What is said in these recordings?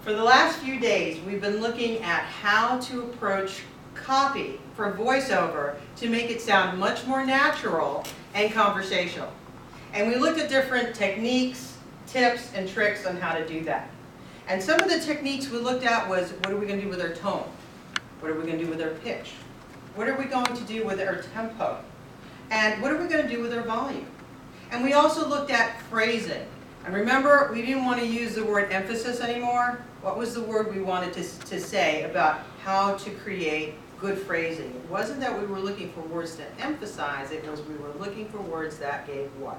For the last few days, we've been looking at how to approach copy for voiceover to make it sound much more natural and conversational. And we looked at different techniques, tips, and tricks on how to do that. And some of the techniques we looked at was, what are we going to do with our tone? What are we going to do with our pitch? What are we going to do with our tempo? And what are we going to do with our volume? And we also looked at phrasing. And remember, we didn't want to use the word emphasis anymore. What was the word we wanted to say about how to create good phrasing? It wasn't that we were looking for words to emphasize, it was we were looking for words that gave what?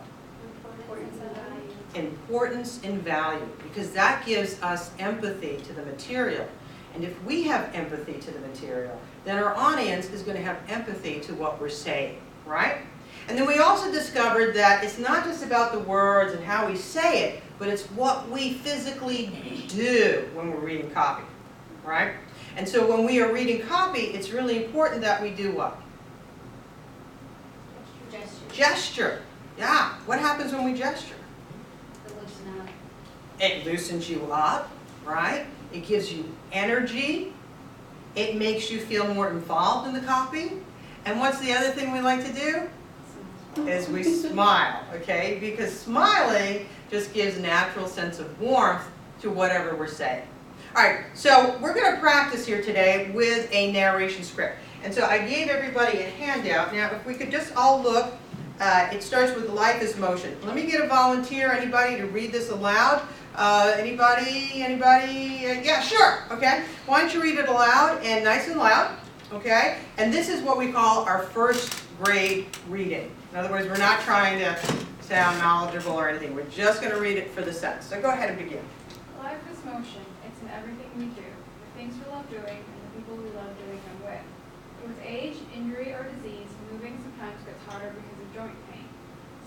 Importance and value. Importance and value, because that gives us empathy to the material. And if we have empathy to the material, then our audience is going to have empathy to what we're saying, right? And then we also discovered that it's not just about the words and how we say it, but it's what we physically do when we're reading copy, right? And so when we are reading copy, it's really important that we do what? Gesture. Gesture. Yeah. What happens when we gesture? Loosen up. It loosens you up, right? It gives you energy. It makes you feel more involved in the copy. And what's the other thing we like to do? Is we smile, okay? Because smiling just gives a natural sense of warmth to whatever we're saying. All right, so we're going to practice here today with a narration script. And so I gave everybody a handout. Now, if we could just all look, it starts with life is motion. Let me get a volunteer, anybody, to read this aloud. Anybody? Yeah, sure, okay. Why don't you read it aloud and nice and loud, okay? And this is what we call our first grade reading. In other words, we're not trying to sound knowledgeable or anything. We're just going to read it for the sense. So go ahead and begin. Life is motion. It's in everything we do, the things we love doing, and the people we love doing them with. With age, injury, or disease, moving sometimes gets harder because of joint pain.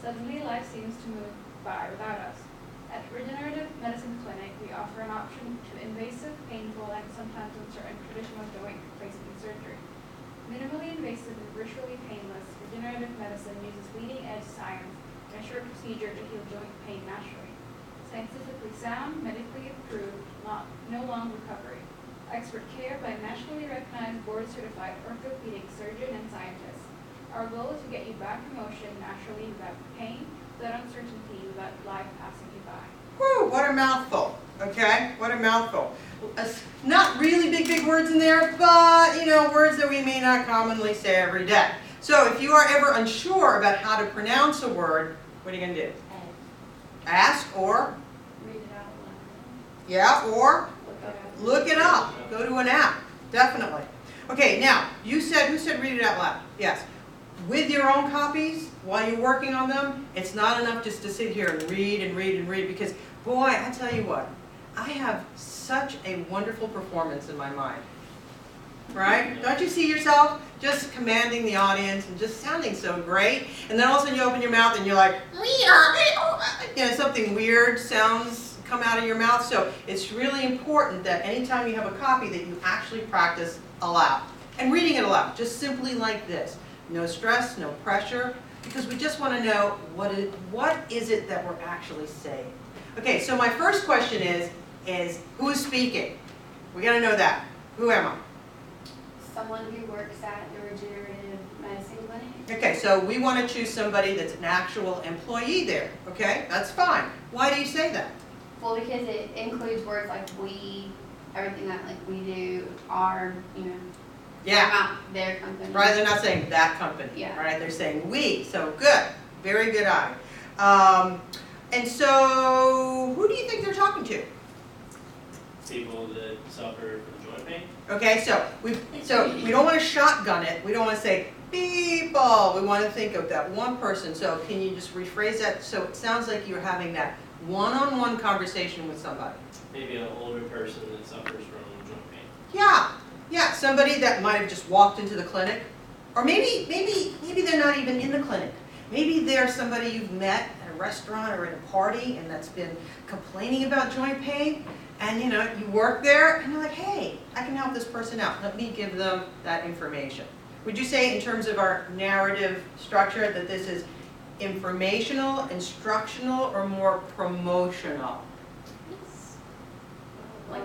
Suddenly, life seems to move by without us. At Regenerative Medicine Clinic, we offer an option to invasive, painful, and sometimes uncertain traditional joint replacement surgery. Minimally invasive and virtually painless, regenerative medicine uses leading-edge science and a short procedure to heal joint pain naturally. Scientifically sound, medically approved, no long recovery. Expert care by nationally recognized board-certified orthopedic surgeon and scientists. Our goal is to get you back in motion naturally without pain, without uncertainty, without life passing you by. Whew, what a mouthful, okay? What a mouthful. Not really big words in there, but, you know, words that we may not commonly say every day. So if you are ever unsure about how to pronounce a word, what are you going to do? Ask or? Read it out loud. Yeah, or? Look Look it it up. up. Go to an app, definitely. Okay, now, who said read it out loud? Yes. With your own copies, while you're working on them, it's not enough just to sit here and read, because, boy, I tell you what, I have such a wonderful performance in my mind. Right? Don't you see yourself just commanding the audience and just sounding so great? And then all of a sudden you open your mouth and you're like, you know, something weird sounds come out of your mouth. So it's really important that anytime you have a copy that you actually practice aloud. And reading it aloud, just simply like this. No stress, no pressure, because we just want to know what is it that we're actually saying. Okay, so my first question is who is speaking? We got to know that. Who am I? Someone who works at the Regenerative Medicine Clinic. Okay, so we want to choose somebody that's an actual employee there. Okay, that's fine. Why do you say that? Well, because it includes words like we, everything that like we do, our, you know, Yeah. not their company. Right, they're not saying that company. Yeah. Right, they're saying we. So good, very good eye. And so, who do you think they're talking to? People that suffer from joint pain. Okay, so we don't want to shotgun it. We don't want to say people. We want to think of that one person. So can you just rephrase that so it sounds like you're having that one-on-one conversation with somebody? Maybe an older person that suffers from joint pain. Yeah, somebody that might have just walked into the clinic, or maybe they're not even in the clinic. Maybe they're somebody you've met at a restaurant or at a party and that's been complaining about joint pain. And you know, you work there and you're like, hey, I can help this person out. Let me give them that information. Would you say in terms of our narrative structure that this is informational, instructional, or more promotional? Like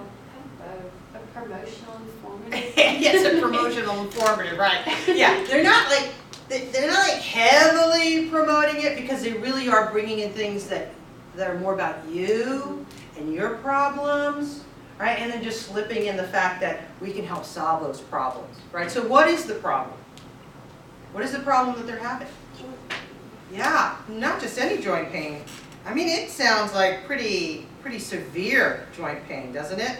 Promotional, informative. Yes, a promotional informative, right? Yeah, they're not like heavily promoting it because they really are bringing in things that are more about you and your problems, right? And then just slipping in the fact that we can help solve those problems, right? So what is the problem? What is the problem that they're having? Yeah, not just any joint pain. I mean, it sounds like pretty severe joint pain, doesn't it?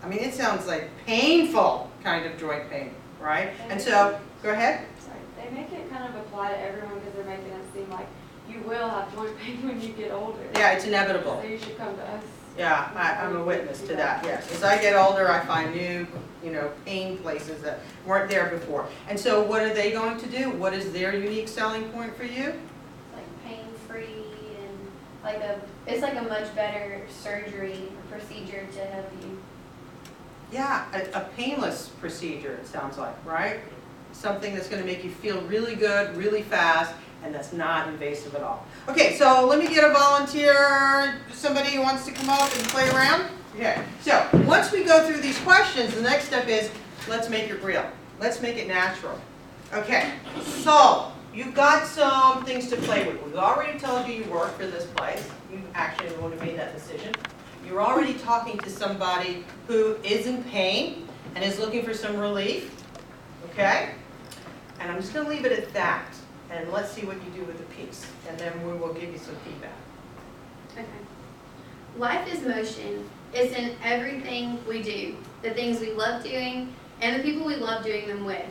I mean, it sounds like painful kind of joint pain, right? And so, go ahead. Sorry, they make it kind of apply to everyone because they're making it seem like you will have joint pain when you get older. Yeah, it's inevitable. So you should come to us. Yeah, I'm a witness to that, yes. As I get older, I find new, pain places that weren't there before. And so what are they going to do? What is their unique selling point for you? Like pain-free and it's like a much better surgery or procedure to help you. Yeah, a painless procedure, it sounds like, right? Something that's going to make you feel really good, really fast, and that's not invasive at all. Okay, so let me get a volunteer, somebody who wants to come up and play around. Okay, so once we go through these questions, the next step is, let's make it real. Let's make it natural. Okay, so you've got some things to play with. We've already told you you work for this place. You actually would have made that decision. You're already talking to somebody who is in pain and is looking for some relief. Okay? And I'm just going to leave it at that. And let's see what you do with the piece. And then we will give you some feedback. Okay. Life is motion. It's in everything we do, the things we love doing, and the people we love doing them with.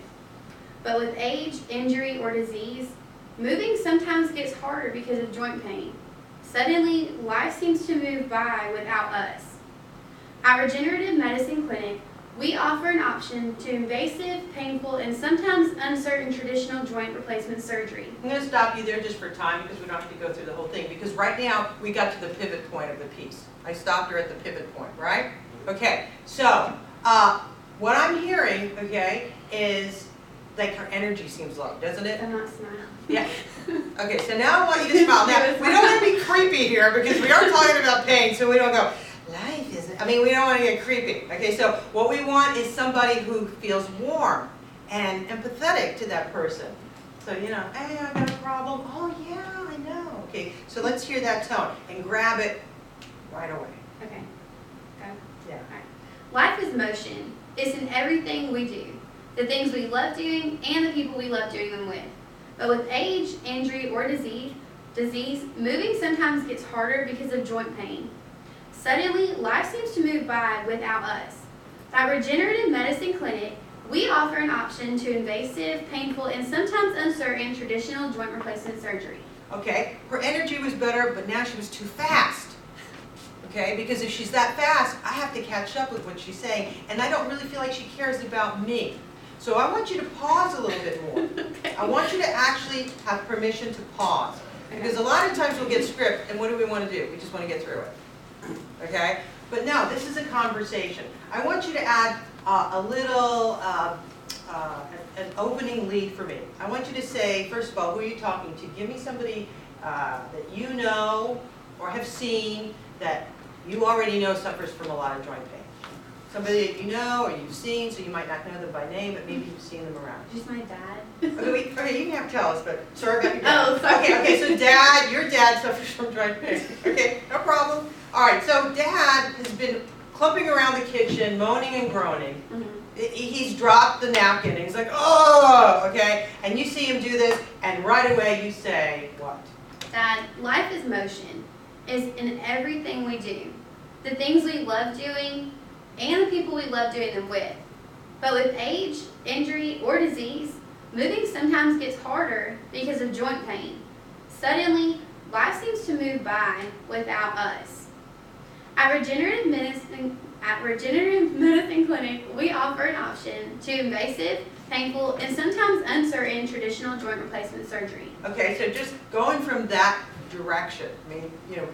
But with age, injury, or disease, moving sometimes gets harder because of joint pain. Suddenly, life seems to move by without us. At Regenerative Medicine Clinic, we offer an option to invasive, painful, and sometimes uncertain traditional joint replacement surgery. I'm going to stop you there just for time because we don't have to go through the whole thing. Because right now, we got to the pivot point of the piece. I stopped her at the pivot point, right? Okay, so what I'm hearing, okay, is like her energy seems low, doesn't it? I'm not smiling. Yeah. Okay, so now I want you to smile. Now, we don't want to be creepy here because we are talking about pain, so we don't go, life isn't, we don't want to get creepy. Okay, so what we want is somebody who feels warm and empathetic to that person. So, hey, I got a problem. Oh, yeah, I know. Okay, so let's hear that tone and grab it right away. Okay. Go. Yeah. All right. Life is motion. It's in everything we do, the things we love doing and the people we love doing them with. But with age, injury, or disease, moving sometimes gets harder because of joint pain. Suddenly, life seems to move by without us. At Regenerative Medicine Clinic, we offer an option to invasive, painful, and sometimes uncertain traditional joint replacement surgery. Okay, her energy was better, but now she was too fast. Okay, because if she's that fast, I have to catch up with what she's saying, and I don't really feel like she cares about me. So I want you to pause a little bit more. Okay. I want you to actually have permission to pause. Because a lot of times we'll get script, and what do we want to do? We just want to get through it. Okay? But no, this is a conversation. I want you to add a little, an opening lead for me. I want you to say, first of all, who are you talking to? Give me somebody that you know or have seen that you already know suffers from a lot of joint pain. Somebody that you know or you've seen, so you might not know them by name, but maybe you've seen them around. Just my dad. Okay, you can have to tell us, but sorry about your dad. Oh, sorry. Okay, so dad, your dad suffers from joint pain. Okay, no problem. All right, so dad has been clumping around the kitchen, moaning and groaning. Mm-hmm. He's dropped the napkin, and he's like, oh, okay? And you see him do this, and right away you say, what? Dad, life is motion. It's in everything we do, the things we love doing, and the people we love doing them with. But with age, injury, or disease, moving sometimes gets harder because of joint pain. Suddenly, life seems to move by without us. At Regenerative Medicine Clinic, we offer an option to invasive, painful, and sometimes uncertain traditional joint replacement surgery. Okay, so just going from that direction, we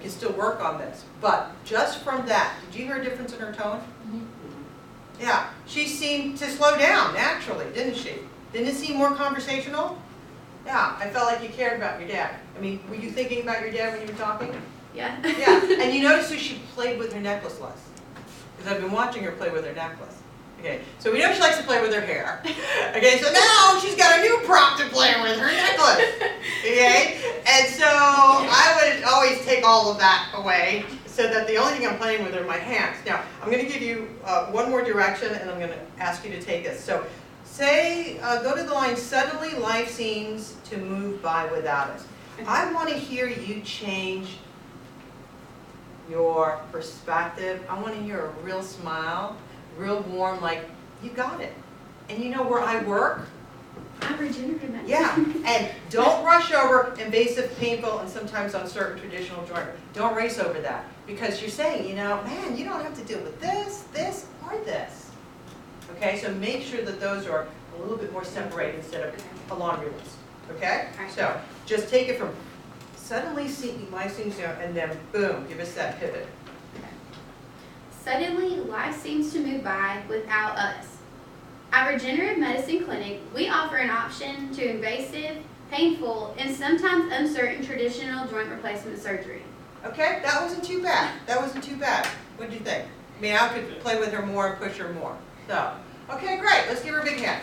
can still work on this, but just from that, did you hear a difference in her tone? Mm-hmm. Yeah, she seemed to slow down naturally, didn't she? Didn't it seem more conversational? Yeah, I felt like you cared about your dad. Were you thinking about your dad when you were talking? Yeah. Yeah, and you noticed that she played with her necklace less. Because I've been watching her play with her necklace. Okay, so we know she likes to play with her hair. Okay, so now she's got a new prop to play with, her necklace. Okay, and so I would always take all of that away so that the only thing I'm playing with are my hands. Now, I'm going to give you one more direction and I'm going to ask you to take this. So say, go to the line, suddenly life seems to move by without us. I want to hear you change your perspective. I want to hear a real smile, real warm, like, you got it. And you know where I work? I'm regenerative medicine. Yeah, and don't rush over invasive, painful, and sometimes uncertain traditional joint. Don't race over that. Because you're saying, you know, man, you don't have to deal with this, this, or this. Okay, so make sure that those are a little bit more separated instead of a laundry list. Okay? So just take it from suddenly life seems, and then boom, give us that pivot. Suddenly, life seems to move by without us. At Regenerative Medicine Clinic, we offer an option to invasive, painful, and sometimes uncertain traditional joint replacement surgery. Okay, that wasn't too bad. That wasn't too bad. What do you think? I mean, I could play with her more and push her more. So, okay, great. Let's give her a big hand.